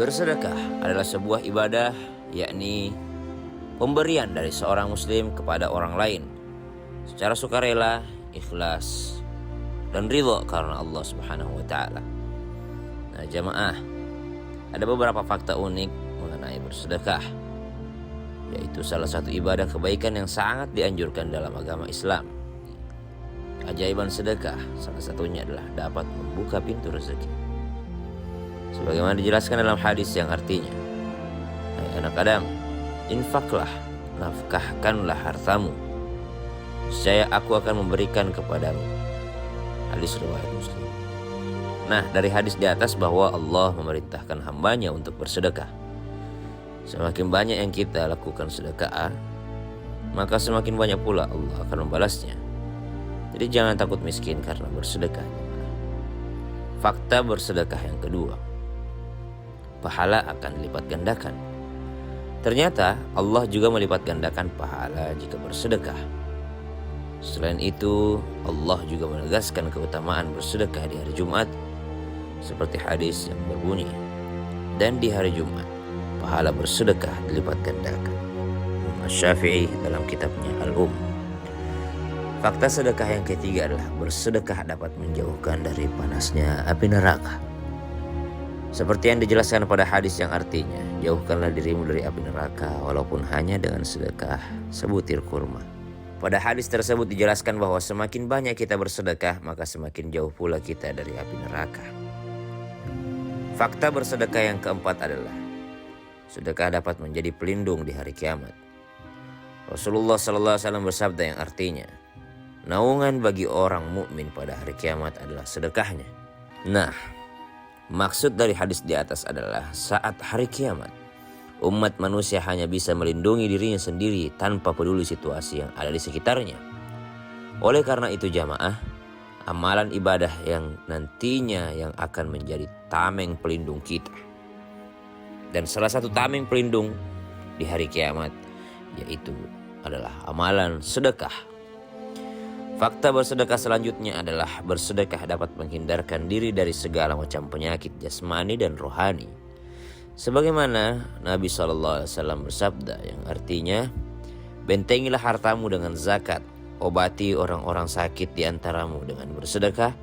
Bersedekah adalah sebuah ibadah, yakni pemberian dari seorang muslim kepada orang lain secara sukarela, ikhlas, dan ridho karena Allah Subhanahu wa taala. Nah, jamaah, ada beberapa fakta unik mengenai bersedekah, yaitu salah satu ibadah kebaikan yang sangat dianjurkan dalam agama Islam. Keajaiban sedekah salah satunya adalah dapat membuka pintu rezeki. Sebagaimana dijelaskan dalam hadis yang artinya, hai anak Adam, infaklah, nafkahkanlah hartamu, niscaya aku akan memberikan kepadamu. Hadis riwayat Muslim. Nah, dari hadis di atas bahwa Allah memerintahkan hambanya untuk bersedekah. Semakin banyak yang kita lakukan sedekah, maka semakin banyak pula Allah akan membalasnya. Jadi jangan takut miskin karena bersedekah. Fakta bersedekah yang kedua, pahala akan dilipat gandakan. Ternyata Allah juga melipat gandakan pahala jika bersedekah. Selain itu, Allah juga menegaskan keutamaan bersedekah di hari Jumat, seperti hadis yang berbunyi, dan di hari Jumat pahala bersedekah dilipat gandakan. Imam Syafi'i dalam kitabnya Al-Um. Fakta sedekah yang ketiga adalah bersedekah dapat menjauhkan dari panasnya api neraka. Seperti yang dijelaskan pada hadis yang artinya, jauhkanlah dirimu dari api neraka walaupun hanya dengan sedekah sebutir kurma. Pada hadis tersebut dijelaskan bahwa semakin banyak kita bersedekah, maka semakin jauh pula kita dari api neraka. Fakta bersedekah yang keempat adalah sedekah dapat menjadi pelindung di hari kiamat. Rasulullah SAW bersabda yang artinya, naungan bagi orang mukmin pada hari kiamat adalah sedekahnya. Nah, maksud dari hadis di atas adalah saat hari kiamat, umat manusia hanya bisa melindungi dirinya sendiri tanpa peduli situasi yang ada di sekitarnya. Oleh karena itu jamaah, amalan ibadah yang nantinya yang akan menjadi tameng pelindung kita. Dan salah satu tameng pelindung di hari kiamat yaitu adalah amalan sedekah. Fakta bersedekah selanjutnya adalah bersedekah dapat menghindarkan diri dari segala macam penyakit jasmani dan rohani. Sebagaimana Nabi SAW bersabda yang artinya, bentengilah hartamu dengan zakat, obati orang-orang sakit di antaramu dengan bersedekah,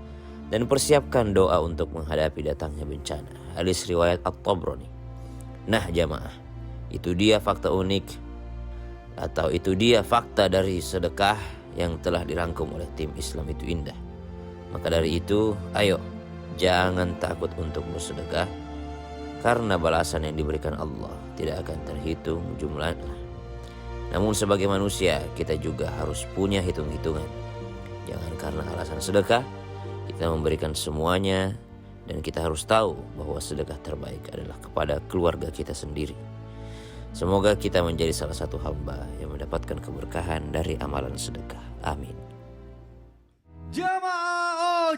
dan persiapkan doa untuk menghadapi datangnya bencana. Hadis riwayat At-Tabrani. Nah jamaah, itu dia fakta unik, atau itu dia fakta dari sedekah yang telah dirangkum oleh tim Islam itu indah. Maka dari itu, ayo jangan takut untuk bersedekah, karena balasan yang diberikan Allah tidak akan terhitung jumlahnya. Namun sebagai manusia kita juga harus punya hitung-hitungan. Jangan karena alasan sedekah kita memberikan semuanya, dan kita harus tahu bahwa sedekah terbaik adalah kepada keluarga kita sendiri. Semoga kita menjadi salah satu hamba yang mendapatkan keberkahan dari amalan sedekah. Amin. Jamaah,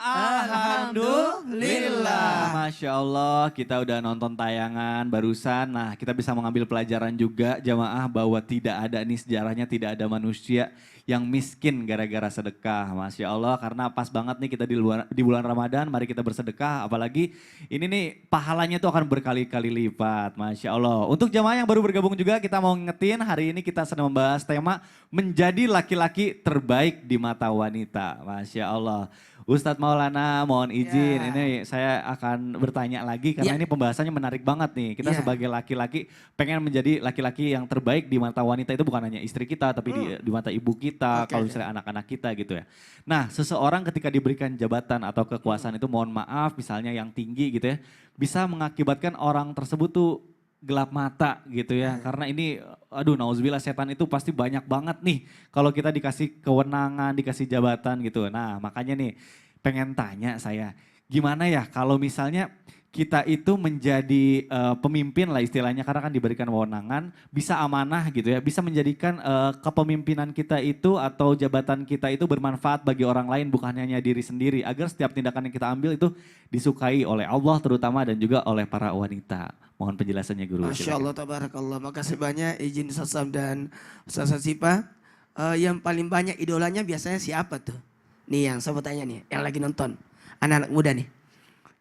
alhamdulillah. Masya Allah, kita udah nonton tayangan barusan. Nah, kita bisa mengambil pelajaran juga jamaah bahwa tidak ada nih sejarahnya, tidak ada manusia yang miskin gara-gara sedekah. Masya Allah, karena pas banget nih kita di bulan Ramadan, mari kita bersedekah. Apalagi ini nih pahalanya tuh akan berkali-kali lipat. Masya Allah. Untuk jamaah yang baru bergabung juga, kita mau ngingetin hari ini kita sedang membahas tema menjadi laki-laki terbaik di mata wanita. Masya Allah. Ustadz Maulana mohon izin, ini saya akan bertanya lagi karena ini pembahasannya menarik banget nih. Kita sebagai laki-laki pengen menjadi laki-laki yang terbaik di mata wanita, itu bukan hanya istri kita tapi di mata ibu kita, kalau misalnya anak-anak kita gitu ya. Nah, seseorang ketika diberikan jabatan atau kekuasaan itu mohon maaf misalnya yang tinggi gitu ya, bisa mengakibatkan orang tersebut tuh gelap mata gitu ya. Karena ini aduh nauzubillah, setan itu pasti banyak banget nih kalau kita dikasih kewenangan, dikasih jabatan gitu. Nah makanya nih pengen tanya saya, gimana ya kalau misalnya kita itu menjadi pemimpin lah istilahnya, karena kan diberikan wewenangan, bisa amanah gitu ya, bisa menjadikan kepemimpinan kita itu atau jabatan kita itu bermanfaat bagi orang lain bukan hanya diri sendiri, agar setiap tindakan yang kita ambil itu disukai oleh Allah terutama dan juga oleh para wanita. Mohon penjelasannya Guru. Masya Allah, tabarakallah. Makasih banyak izin Ustaz Sam dan Ustaz Sipa. Yang paling banyak idolanya biasanya siapa tuh? Nih yang saya mau tanya nih, yang lagi nonton. Anak-anak muda nih.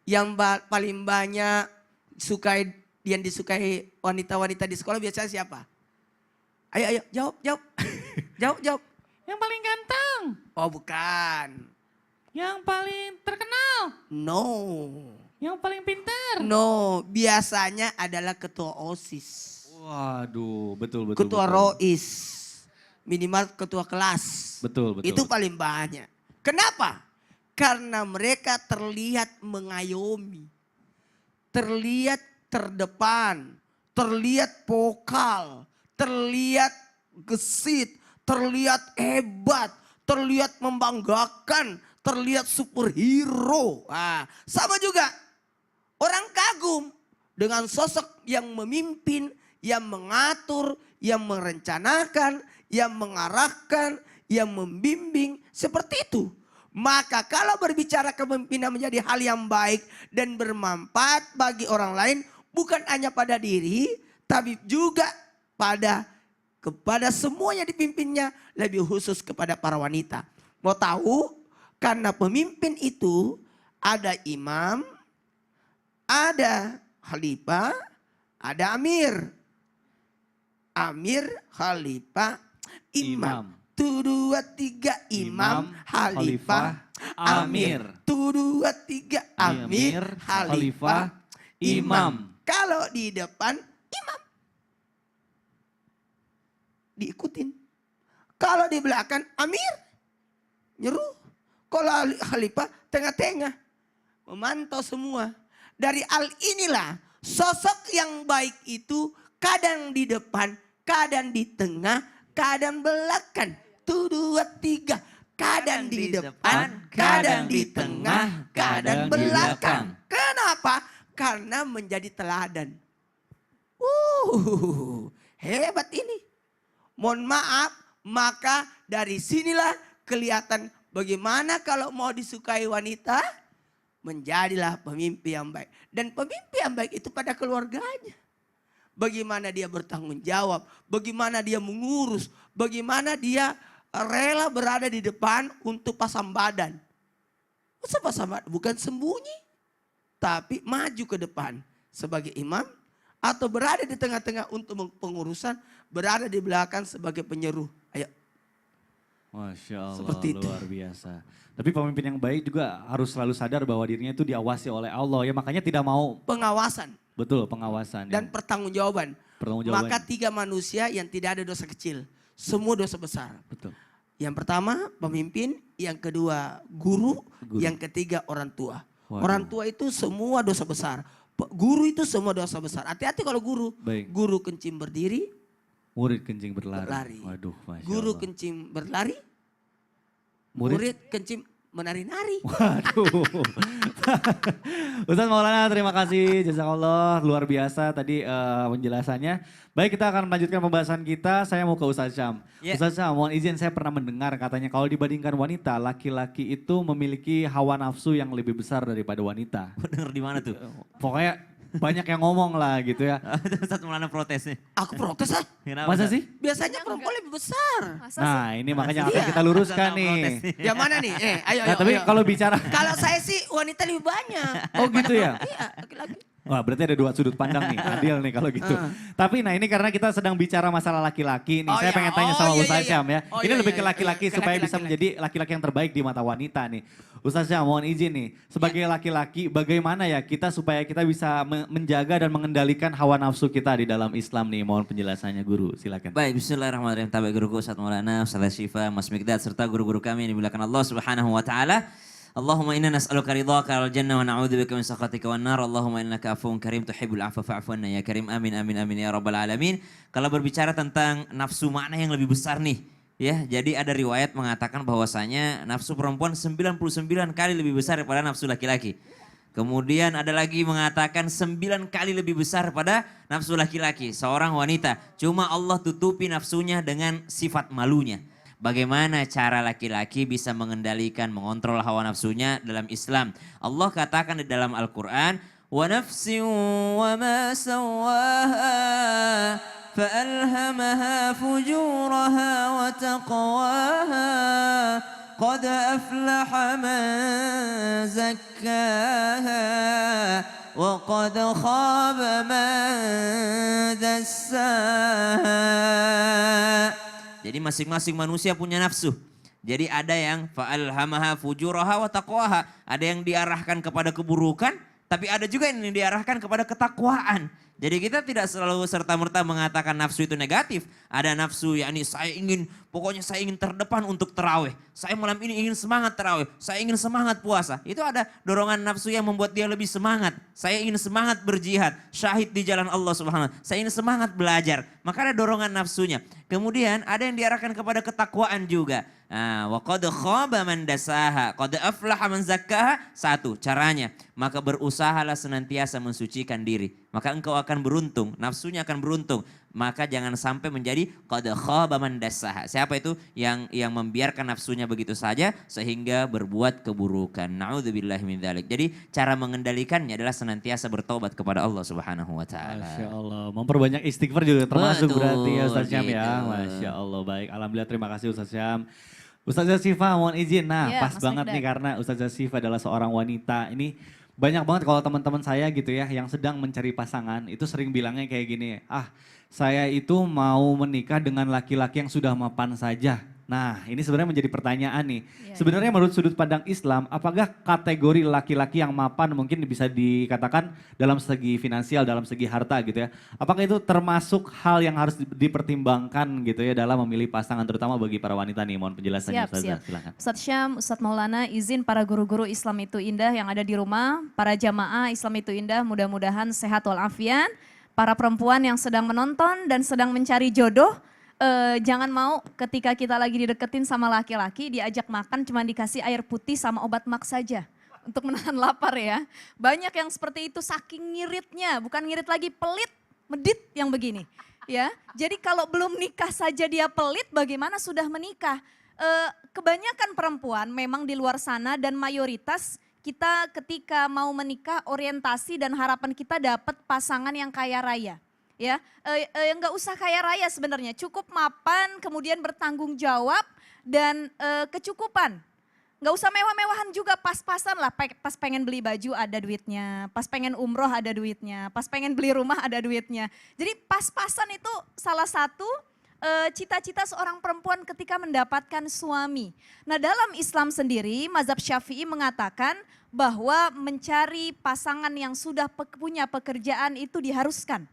Yang paling banyak yang disukai wanita-wanita di sekolah biasanya siapa? Ayo jawab. Jawab. Yang paling ganteng. Oh bukan. Yang paling terkenal. No. Yang paling pintar. No, biasanya adalah ketua OSIS. Waduh, betul. Ketua betul. ROIS. Minimal ketua kelas. Betul. Itu paling banyak. Kenapa? Karena mereka terlihat mengayomi. Terlihat terdepan. Terlihat vokal. Terlihat gesit. Terlihat hebat. Terlihat membanggakan. Terlihat superhero. Nah, sama juga. Orang kagum dengan sosok yang memimpin, yang mengatur, yang merencanakan, yang mengarahkan, yang membimbing. Seperti itu. Maka kalau berbicara kepemimpinan menjadi hal yang baik dan bermanfaat bagi orang lain. Bukan hanya pada diri, tapi juga kepada semua yang dipimpinnya. Lebih khusus kepada para wanita. Mau tahu? Karena pemimpin itu ada imam, ada khalifah, ada amir. Amir, khalifah, imam. 1, 2, 3 imam, khalifah, amir. 1, 2, 3 amir, khalifah, imam. Kalau di depan imam. Diikutin. Kalau di belakang amir. Nyeruh. Kalau khalifah tengah-tengah. Memantau semua. Dari hal inilah sosok yang baik itu kadang di depan, kadang di tengah, kadang belakang. 1, 2, 3. Kadang di depan, kadang di tengah, kadang belakang. Kenapa? Karena menjadi teladan. Hebat ini. Mohon maaf, maka dari sinilah kelihatan bagaimana kalau mau disukai wanita, menjadilah pemimpin yang baik. Dan pemimpin yang baik itu pada keluarganya. Bagaimana dia bertanggung jawab, bagaimana dia mengurus, bagaimana dia rela berada di depan untuk pasang badan. Masa pasang badan? Bukan sembunyi, tapi maju ke depan sebagai imam. Atau berada di tengah-tengah untuk pengurusan, berada di belakang sebagai penyeruh. Ayo. Masya Allah, Seperti itu. luar biasa. Tapi pemimpin yang baik juga harus selalu sadar bahwa dirinya itu diawasi oleh Allah. Ya makanya tidak mau. Pengawasan. Betul, pengawasan. Dan pertanggungjawaban. Pertanggungjawaban. Maka 3 manusia yang tidak ada dosa kecil. Semua dosa besar. Betul. Yang pertama pemimpin, yang kedua guru, yang ketiga orang tua. Waduh. Orang tua itu semua dosa besar. Guru itu semua dosa besar. Hati-hati kalau guru. Baik. Guru kencing berdiri. Murid kencing berlari. Berlari. Waduh, Masya Guru Allah. kencing berlari. Murid? Murid kencing menari-nari. Waduh. Ustaz Maulana terima kasih, jazakallah, luar biasa tadi penjelasannya. Baik, kita akan melanjutkan pembahasan kita. Saya mau ke Ustaz Syam. Ya. Ustaz Syam, mohon izin, saya pernah mendengar katanya kalau dibandingkan wanita, laki-laki itu memiliki hawa nafsu yang lebih besar daripada wanita. Dengar di mana tuh? Pokoknya banyak yang ngomong lah gitu ya. Ustaz Maulana protes nih. Aku protes ah. Kenapa, Masa Ustaz? sih? Biasanya perempuan lebih besar. Nah ini makanya akan Iya. kita luruskan Ustaz nih. protes Yang mana nih? Ayo. Nah tapi ayo. kalau bicara, Kalau saya sih wanita lebih banyak. oh gitu ya? Iya, laki-laki. Wah berarti ada 2 sudut pandang nih, adil nih kalau gitu. Tapi nah ini karena kita sedang bicara masalah laki-laki nih, Oh, saya iya. pengen tanya Oh, sama iya, Ustaz iya, Syam ya. oh, Ini iya, lebih iya, ke laki-laki iya, supaya laki-laki, bisa menjadi laki-laki yang terbaik di mata wanita nih. Ustaz Syam mohon izin nih, sebagai laki-laki bagaimana ya kita supaya kita bisa menjaga dan mengendalikan hawa nafsu kita di dalam Islam nih. Mohon penjelasannya guru, silakan. Baik, bismillahirrahmanirrahim. Tabaik guruku Ustaz Maulana, Ustaz Syifa, Mas Mikdad, serta guru-guru kami yang dimuliakan Allah Subhanahu wa taala. Allahumma inna nas'aluka ridhaka wal jannah wa na'udzubika min sakhatika wan nar. Allahumma innaka afuwun karim tuhibbul afwa fa'fu anna ya karim. Amin amin amin ya rabbal alamin. Kalau berbicara tentang nafsu, makna yang lebih besar nih. Ya, jadi ada riwayat mengatakan bahwasanya nafsu perempuan 99 kali lebih besar daripada nafsu laki-laki. Kemudian ada lagi mengatakan 9 kali lebih besar pada nafsu laki-laki, seorang wanita. Cuma Allah tutupi nafsunya dengan sifat malunya. Bagaimana cara laki-laki bisa mengendalikan, mengontrol hawa nafsunya dalam Islam? Allah katakan di dalam Al-Quran, وَنَفْسٍ وَمَا سَوَّاهَا فَأَلْهَمَهَا فُجُورَهَا وَتَقْوَاهَا قَدْ أَفْلَحَ مَنْ زَكَّاهَا وقد خاب من دساها. Jadi masing-masing manusia punya nafsu. Jadi ada yang fa'alhamaha fujuraha wa taqwaha. Ada yang diarahkan kepada keburukan, tapi ada juga yang diarahkan kepada ketakwaan. Jadi kita tidak selalu serta-merta mengatakan nafsu itu negatif. Ada nafsu yakni pokoknya saya ingin terdepan untuk terawih. Saya malam ini ingin semangat terawih. Saya ingin semangat puasa. Itu ada dorongan nafsu yang membuat dia lebih semangat. Saya ingin semangat berjihad, syahid di jalan Allah Subhanahu wa taala. Saya ingin semangat belajar. Maka ada dorongan nafsunya. Kemudian ada yang diarahkan kepada ketakwaan juga. Wa qad khaba man dasaha, qad aflaha man zakkaha. Satu, caranya, maka berusahalah senantiasa mensucikan diri. Maka engkau akan beruntung, nafsunya akan beruntung. Maka jangan sampai menjadi qad khaba man dasaha. Siapa itu yang membiarkan nafsunya begitu saja sehingga berbuat keburukan. Na'udzubillahi min dzalik. Jadi cara mengendalikannya adalah senantiasa bertobat kepada Allah Subhanahu wa taala. Masya Allah. Memperbanyak istighfar juga termasuk Betul, berarti ya Ustaz Syam ya. gitu. Masya Allah, baik. Alhamdulillah, terima kasih Ustaz Syam. Ustazah Syifa mohon izin. Nah, Ya, pas Mas banget Mikdad. nih karena Ustazah Syifa adalah seorang wanita. Ini banyak banget kalau teman-teman saya gitu ya yang sedang mencari pasangan itu sering bilangnya kayak gini, saya itu mau menikah dengan laki-laki yang sudah mapan saja. Nah, ini sebenarnya menjadi pertanyaan nih. Iya, Sebenarnya menurut sudut pandang Islam, apakah kategori laki-laki yang mapan mungkin bisa dikatakan dalam segi finansial, dalam segi harta gitu ya. Apakah itu termasuk hal yang harus dipertimbangkan gitu ya dalam memilih pasangan, terutama bagi para wanita nih? Mohon penjelasannya Siap, Ustazah, siap. silakan. Ustadz Syam, Ustadz Maulana, izin para guru-guru Islam itu indah yang ada di rumah, para jamaah Islam itu indah, mudah-mudahan sehat walafiat. Para perempuan yang sedang menonton dan sedang mencari jodoh, jangan mau ketika kita lagi dideketin sama laki-laki, diajak makan cuma dikasih air putih sama obat mak saja. Untuk menahan lapar ya. Banyak yang seperti itu saking ngiritnya, bukan ngirit lagi, pelit, medit yang begini. Ya, jadi kalau belum nikah saja dia pelit, bagaimana sudah menikah? Kebanyakan perempuan memang di luar sana dan mayoritas kita ketika mau menikah orientasi dan harapan kita dapat pasangan yang kaya raya. Ya, nggak usah kaya raya sebenarnya, cukup mapan, kemudian bertanggung jawab dan kecukupan. Nggak usah mewah-mewahan juga, pas-pasan lah. Pas pengen beli baju ada duitnya, pas pengen umroh ada duitnya, pas pengen beli rumah ada duitnya. Jadi pas-pasan itu salah satu cita-cita seorang perempuan ketika mendapatkan suami. Nah, dalam Islam sendiri, mazhab Syafi'i mengatakan bahwa mencari pasangan yang sudah punya pekerjaan itu diharuskan.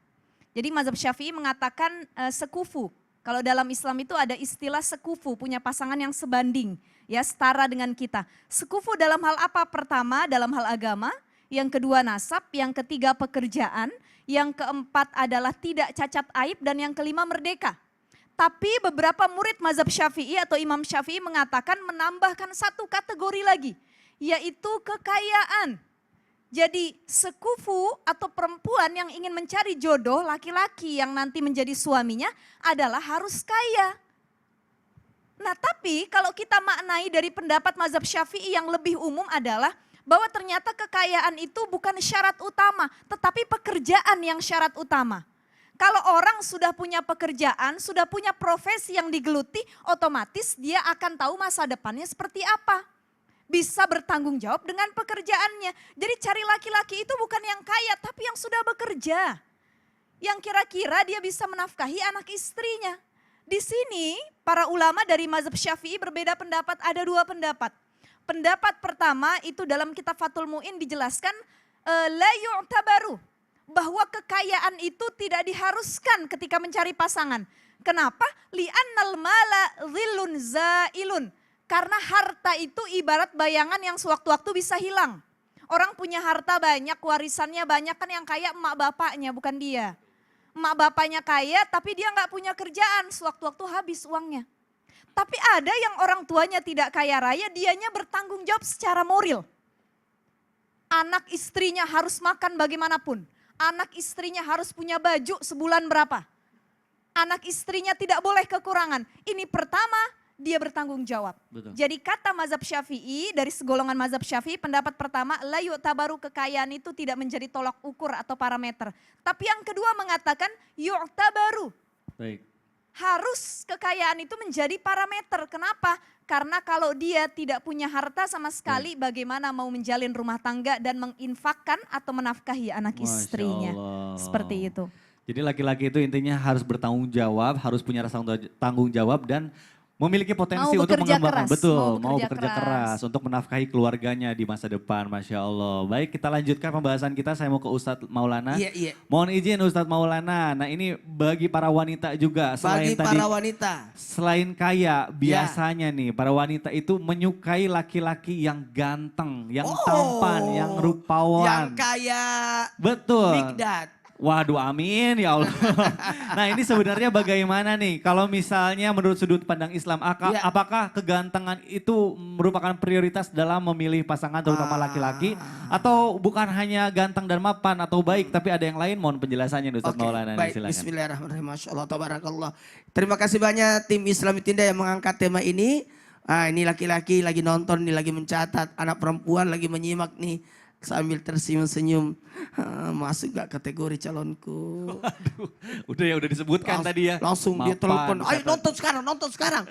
Jadi mazhab Syafi'i mengatakan sekufu. Kalau dalam Islam itu ada istilah sekufu, punya pasangan yang sebanding, ya setara dengan kita. Sekufu dalam hal apa? Pertama dalam hal agama, yang kedua nasab, yang ketiga pekerjaan, yang keempat adalah tidak cacat aib, dan yang kelima merdeka. Tapi beberapa murid mazhab Syafi'i atau Imam Syafi'i mengatakan menambahkan satu kategori lagi, yaitu kekayaan. Jadi sekufu atau perempuan yang ingin mencari jodoh, laki-laki yang nanti menjadi suaminya adalah harus kaya. Nah, tapi kalau kita maknai dari pendapat mazhab Syafi'i yang lebih umum adalah bahwa ternyata kekayaan itu bukan syarat utama, tetapi pekerjaan yang syarat utama. Kalau orang sudah punya pekerjaan, sudah punya profesi yang digeluti, otomatis dia akan tahu masa depannya seperti apa. Bisa bertanggung jawab dengan pekerjaannya. Jadi cari laki-laki itu bukan yang kaya, tapi yang sudah bekerja. Yang kira-kira dia bisa menafkahi anak istrinya. Di sini para ulama dari mazhab Syafi'i berbeda pendapat, ada dua pendapat. Pendapat pertama itu dalam kitab Fathul Mu'in dijelaskan, la yu'tabaru. Bahwa kekayaan itu tidak diharuskan ketika mencari pasangan. Kenapa? Li'annal mala dhillun zailun. Karena harta itu ibarat bayangan yang sewaktu-waktu bisa hilang. Orang punya harta banyak, warisannya banyak, kan yang kaya emak bapaknya bukan dia. Emak bapaknya kaya tapi dia nggak punya kerjaan, sewaktu-waktu habis uangnya. Tapi ada yang orang tuanya tidak kaya raya, dianya bertanggung jawab secara moral. Anak istrinya harus makan bagaimanapun. Anak istrinya harus punya baju sebulan berapa. Anak istrinya tidak boleh kekurangan. Ini pertama, dia bertanggung jawab. Betul. Jadi kata mazhab Syafi'i, dari segolongan mazhab Syafi'i, pendapat pertama, la yu'tabaru, kekayaan itu tidak menjadi tolak ukur atau parameter. Tapi yang kedua mengatakan yu'tabaru. Baik. harus kekayaan itu menjadi parameter. Kenapa? Karena kalau dia tidak punya harta sama sekali, bagaimana mau menjalin rumah tangga dan menginfakkan atau menafkahi anak Masya istrinya. Allah. Seperti itu. Jadi laki-laki itu intinya harus bertanggung jawab, harus punya rasa tanggung jawab dan memiliki potensi Mau untuk bekerja mengembangkan. keras, Betul, mau mau bekerja bekerja keras. keras untuk menafkahi keluarganya di masa depan. Masya Allah. Baik, kita lanjutkan pembahasan kita. Saya mau ke Ustadz Maulana. Iya, iya. Mohon izin Ustadz Maulana. Nah ini bagi para wanita juga. Bagi para wanita. Selain kaya, biasanya nih para wanita itu menyukai laki-laki yang ganteng, yang tampan, yang rupawan. Yang kayak Betul. Mikdad. Waduh, amin ya Allah. Nah ini sebenarnya bagaimana nih kalau misalnya menurut sudut pandang Islam, Ya. apakah kegantengan itu merupakan prioritas dalam memilih pasangan terutama laki-laki atau bukan hanya ganteng dan mapan atau baik tapi ada yang lain? Mohon penjelasannya Ustaz Oke, Maulana. baik. Silakan. Bismillahirrahmanirrahim. Masya Allah, tabarakallah. Terima kasih banyak tim Islam Tinda yang mengangkat tema ini. Ini laki-laki lagi nonton, nih lagi mencatat. Anak perempuan lagi menyimak nih. Sambil tersenyum-senyum. Masuk gak kategori calonku? Aduh, udah disebutkan tadi ya. Langsung dia Mapan, telepon. Ayo misalkan. nonton sekarang.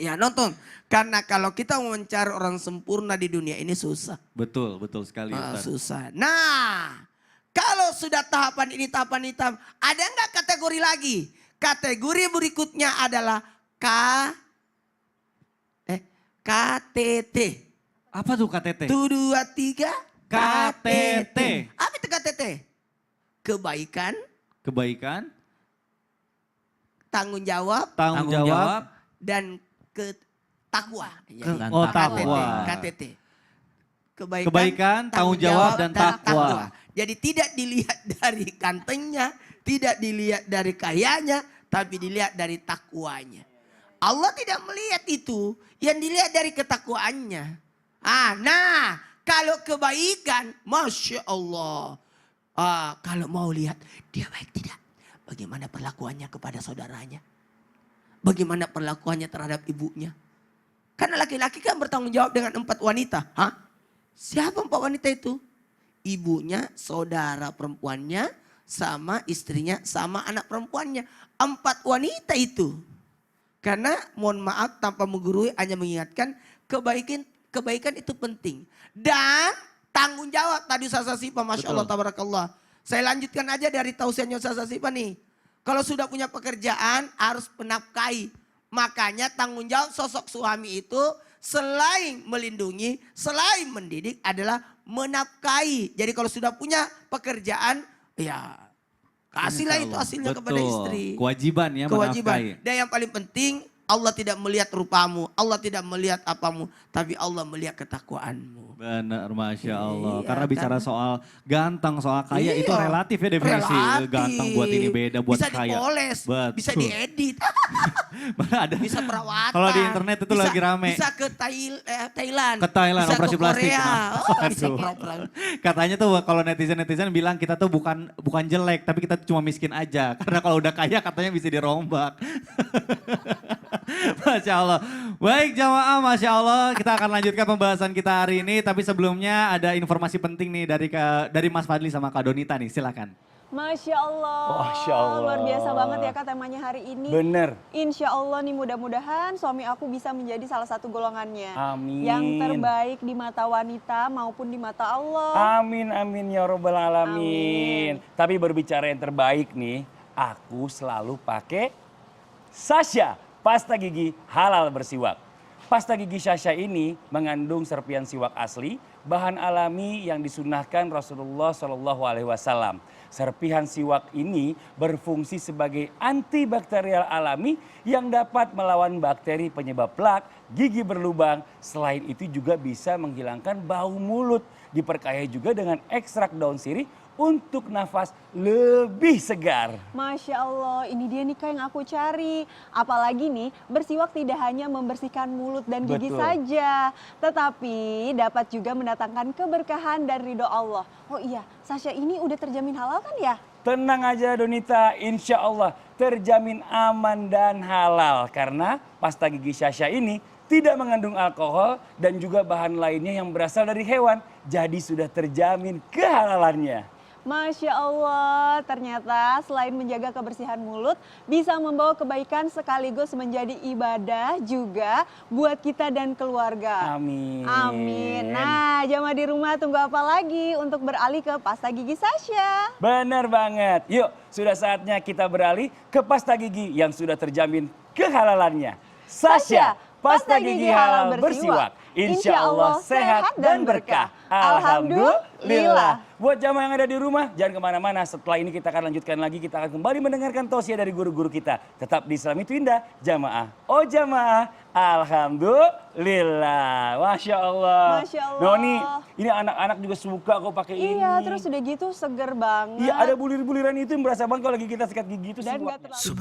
Ya nonton. Karena kalau kita mau mencari orang sempurna di dunia ini susah. Betul sekali Ustaz. Susah. Nah, kalau sudah tahapan ini, ada nggak kategori lagi? Kategori berikutnya adalah KTT. Apa tuh KTT? 1, 2, 3. KTT. Apa itu KTT? Kebaikan, Kebaikan, tanggung jawab, tanggung jawab, dan takwa. oh takwa. KTT. Kebaikan, tanggung jawab, dan takwa. Jadi tidak dilihat dari gantengnya, tidak dilihat dari kayanya, tapi dilihat dari takwanya. Allah tidak melihat itu, yang dilihat dari ketakwaannya. Nah, kalau kebaikan, Masya Allah. Kalau mau lihat, dia baik tidak? Bagaimana perlakuannya kepada saudaranya? Bagaimana perlakuannya terhadap ibunya? Karena laki-laki kan bertanggung jawab dengan 4 wanita. Siapa 4 wanita itu? Ibunya, saudara perempuannya, sama istrinya, sama anak perempuannya. 4 wanita itu. Karena mohon maaf tanpa menggurui hanya mengingatkan kebaikan itu penting. Dan tanggung jawab tadi Ustaz Sasifa, Masya Allah, tabarakallah. Saya lanjutkan aja dari tausiahnya Ustaz Sasifa nih. Kalau sudah punya pekerjaan harus menafkahi. Makanya tanggung jawab sosok suami itu selain melindungi, selain mendidik adalah menafkahi. Jadi kalau sudah punya pekerjaan, ya kasihlah itu hasilnya kepada istri. Kewajiban ya menafkahi. Dan yang paling penting, Allah tidak melihat rupamu, Allah tidak melihat apamu, tapi Allah melihat ketakwaanmu. Benar, Masya Allah. Iya, Karena bicara soal ganteng, soal kaya itu Iya, relatif ya definisi. relatif. Ganteng buat ini beda, buat bisa kaya. Dipoles, Betul. bisa diedit, Ada. bisa perawatan. Kalau di internet itu bisa, lagi rame. Bisa ke Thailand. Ke Thailand, bisa operasi ke plastik. Korea. Bisa Aduh. pura-pura. Katanya tuh kalau netizen bilang kita tuh bukan jelek, tapi kita cuma miskin aja. Karena kalau udah kaya katanya bisa dirombak. Masya Allah. Baik jamaah, Masya Allah. Kita akan lanjutkan pembahasan kita hari ini. Tapi sebelumnya ada informasi penting nih dari Mas Fadli sama Kak Donita nih, silakan. Masya Allah. Masya Allah. Luar biasa banget ya Kak temanya hari ini. Bener. Insya Allah nih mudah-mudahan suami aku bisa menjadi salah satu golongannya. Amin. Yang terbaik di mata wanita maupun di mata Allah. Amin, amin ya robbal alamin. Amin. Tapi berbicara yang terbaik nih, aku selalu pakai Sasha pasta gigi halal bersiwak. Pasta gigi Sasha ini mengandung serpihan siwak asli, bahan alami yang disunahkan Rasulullah SAW. Serpihan siwak ini berfungsi sebagai antibakterial alami yang dapat melawan bakteri penyebab plak, gigi berlubang. Selain itu juga bisa menghilangkan bau mulut. Diperkaya juga dengan ekstrak daun sirih untuk nafas lebih segar. Masya Allah, ini dia nih Kak yang aku cari. Apalagi nih, bersiwak tidak hanya membersihkan mulut dan gigi Betul. saja. Tetapi dapat juga mendatangkan keberkahan dan ridho Allah. Oh iya, Sasha ini udah terjamin halal kan ya? Tenang aja Donita, insya Allah terjamin aman dan halal. Karena pasta gigi Sasha ini tidak mengandung alkohol dan juga bahan lainnya yang berasal dari hewan. Jadi sudah terjamin kehalalannya. Masya Allah, ternyata selain menjaga kebersihan mulut, bisa membawa kebaikan sekaligus menjadi ibadah juga buat kita dan keluarga. Amin. Amin. Nah, jamaah di rumah tunggu apa lagi untuk beralih ke pasta gigi Sasha? Benar banget. Yuk, sudah saatnya kita beralih ke pasta gigi yang sudah terjamin kehalalannya. Sasha, pasta gigi halal bersiwak. Insya Allah sehat dan berkah. Alhamdulillah. Buat jamaah yang ada di rumah, jangan kemana-mana. Setelah ini kita akan lanjutkan lagi. Kita akan kembali mendengarkan tausiah dari guru-guru kita. Tetap di Islam itu Indah, jamaah. Oh jamaah, alhamdulillah. Masya Allah. Masya Allah. Noni, ini anak-anak juga suka kok pakai ini. Iya, terus udah gitu seger banget. Iya, ada bulir-buliran itu yang berasa banget kalau lagi kita sikat gigi itu Dan siwaknya. nggak terlalu